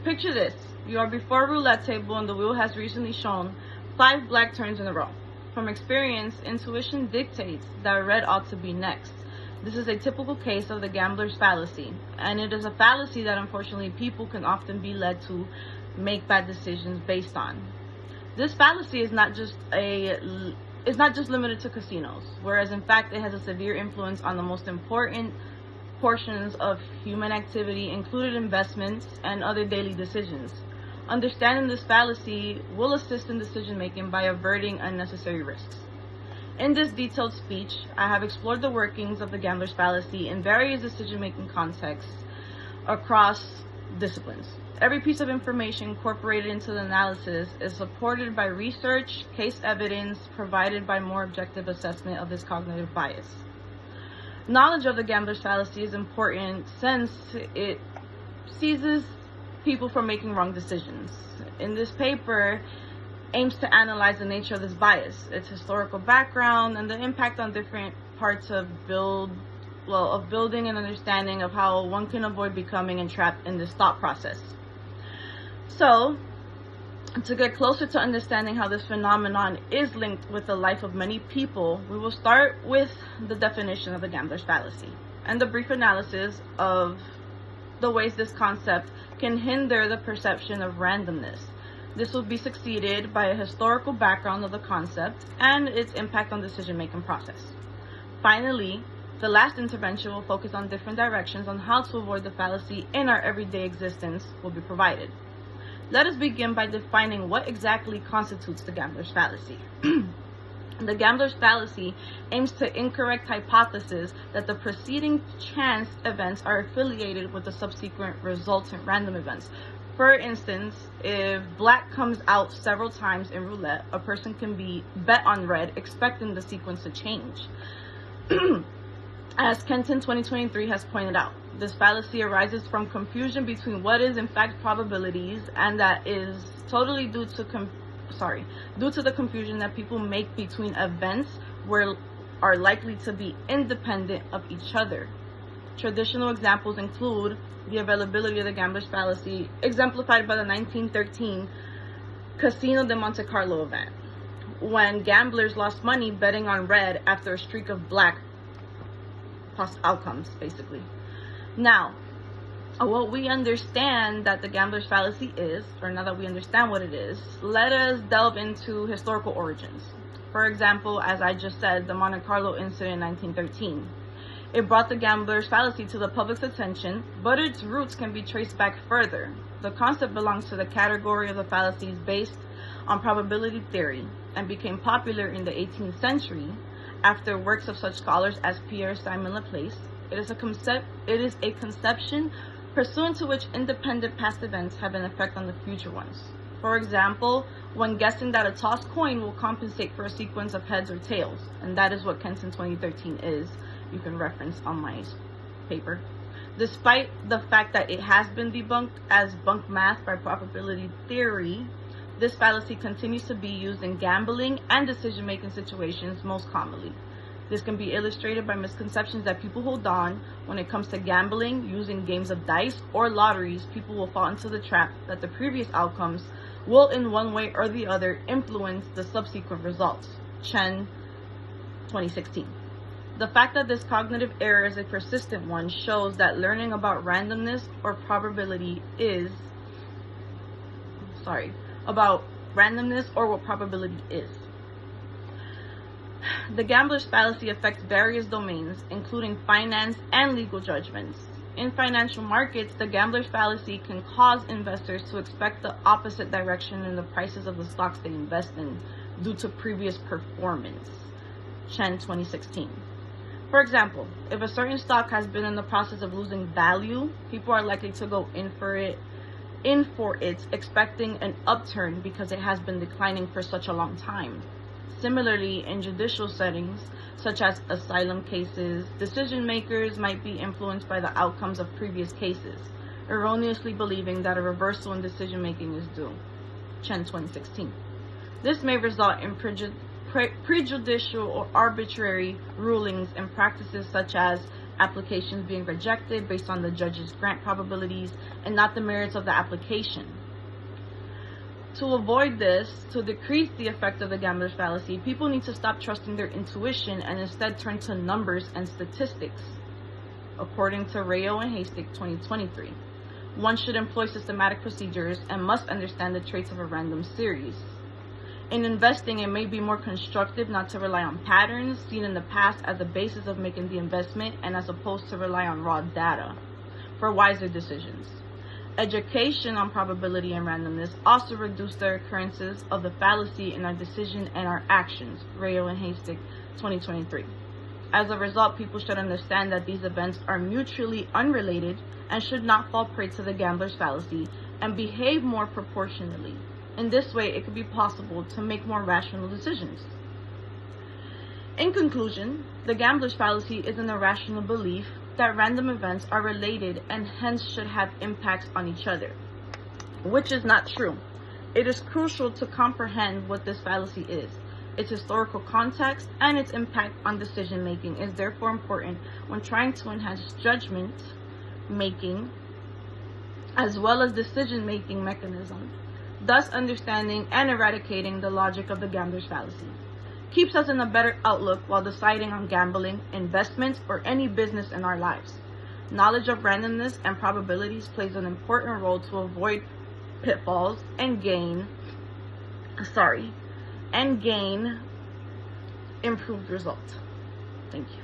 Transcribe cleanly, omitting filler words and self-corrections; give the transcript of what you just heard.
Picture this. You are before a roulette table and the wheel has recently shown 5 black turns in a row. From experience, intuition dictates that red ought to be next. This is a typical case of the gambler's fallacy, and it is a fallacy that unfortunately people can often be led to make bad decisions based on. This fallacy is not just limited to casinos, whereas in fact it has a severe influence on the most important portions of human activity, including investments and other daily decisions. Understanding this fallacy will assist in decision making by averting unnecessary risks. In this detailed speech, I have explored the workings of the gambler's fallacy in various decision making contexts across disciplines. Every piece of information incorporated into the analysis is supported by research, case evidence, provided by more objective assessment of this cognitive bias. Knowledge of the gambler's fallacy is important since it seizes people from making wrong decisions. In this paper, aims to analyze the nature of this bias, its historical background, and the impact on different parts of building an understanding of how one can avoid becoming entrapped in this thought process. So, to get closer to understanding how this phenomenon is linked with the life of many people, we will start with the definition of the gambler's fallacy and the brief analysis of the ways this concept can hinder the perception of randomness. This will be succeeded by a historical background of the concept and its impact on the decision-making process. Finally, the last intervention will focus on different directions on how to avoid the fallacy in our everyday existence will be provided. Let us begin by defining what exactly constitutes the gambler's fallacy. The gambler's fallacy aims to incorrect hypothesis that the preceding chance events are affiliated with the subsequent resultant random events. For instance, if black comes out several times in roulette, a person can be bet on red, expecting the sequence to change. As Kenton 2023 has pointed out, this fallacy arises from confusion between what is in fact probabilities, and that is totally due to the confusion that people make between events where are likely to be independent of each other. Traditional examples include the availability of the gambler's fallacy, exemplified by the 1913 Casino de Monte Carlo event, when gamblers lost money betting on red after a streak of black outcomes, basically. Now, what we understand that the gambler's fallacy is, or now that we understand what it is, let us delve into historical origins. For example, as I just said, the Monte Carlo incident in 1913. It brought the gambler's fallacy to the public's attention, but its roots can be traced back further. The concept belongs to the category of the fallacies based on probability theory and became popular in the 18th century after works of such scholars as Pierre-Simon Laplace. It is a conception pursuant to which independent past events have an effect on the future ones. For example, when guessing that a tossed coin will compensate for a sequence of heads or tails, and that is what Kenton 2013 is. You can reference on my paper. Despite the fact that it has been debunked as bunk math by probability theory, this fallacy continues to be used in gambling and decision-making situations most commonly. This can be illustrated by misconceptions that people hold on when it comes to gambling. Using games of dice or lotteries, people will fall into the trap that the previous outcomes will in one way or the other influence the subsequent results. Chen, 2016. The fact that this cognitive error is a persistent one shows that learning about randomness or probability or what probability is. The gambler's fallacy affects various domains, including finance and legal judgments. In financial markets, the gambler's fallacy can cause investors to expect the opposite direction in the prices of the stocks they invest in due to previous performance. Chen, 2016. For example, if a certain stock has been in the process of losing value, people are likely to go in for it, expecting an upturn because it has been declining for such a long time. Similarly, in judicial settings, such as asylum cases, decision makers might be influenced by the outcomes of previous cases, erroneously believing that a reversal in decision making is due. Chen, 2016. This may result in prejudicial or arbitrary rulings and practices such as applications being rejected based on the judge's grant probabilities and not the merits of the application. To avoid this, to decrease the effect of the gambler's fallacy, people need to stop trusting their intuition and instead turn to numbers and statistics. According to Rayo and Haystack 2023, one should employ systematic procedures and must understand the traits of a random series. In investing, it may be more constructive not to rely on patterns seen in the past as the basis of making the investment and as opposed to rely on raw data for wiser decisions. Education on probability and randomness also reduce the occurrences of the fallacy in our decision and our actions. Rayo and Haystack 2023. As a result, people should understand that these events are mutually unrelated and should not fall prey to the gambler's fallacy and behave more proportionally. In this way, it could be possible to make more rational decisions. In conclusion, the gambler's fallacy is an irrational belief that random events are related and hence should have impacts on each other, which is not true. It is crucial to comprehend what this fallacy is. Its historical context and its impact on decision making is therefore important when trying to enhance judgment making as well as decision making mechanism, thus understanding and eradicating the logic of the gambler's fallacy keeps us in a better outlook while deciding on gambling, investments, or any business in our lives. Knowledge of randomness and probabilities plays an important role to avoid pitfalls and gain improved results. Thank you.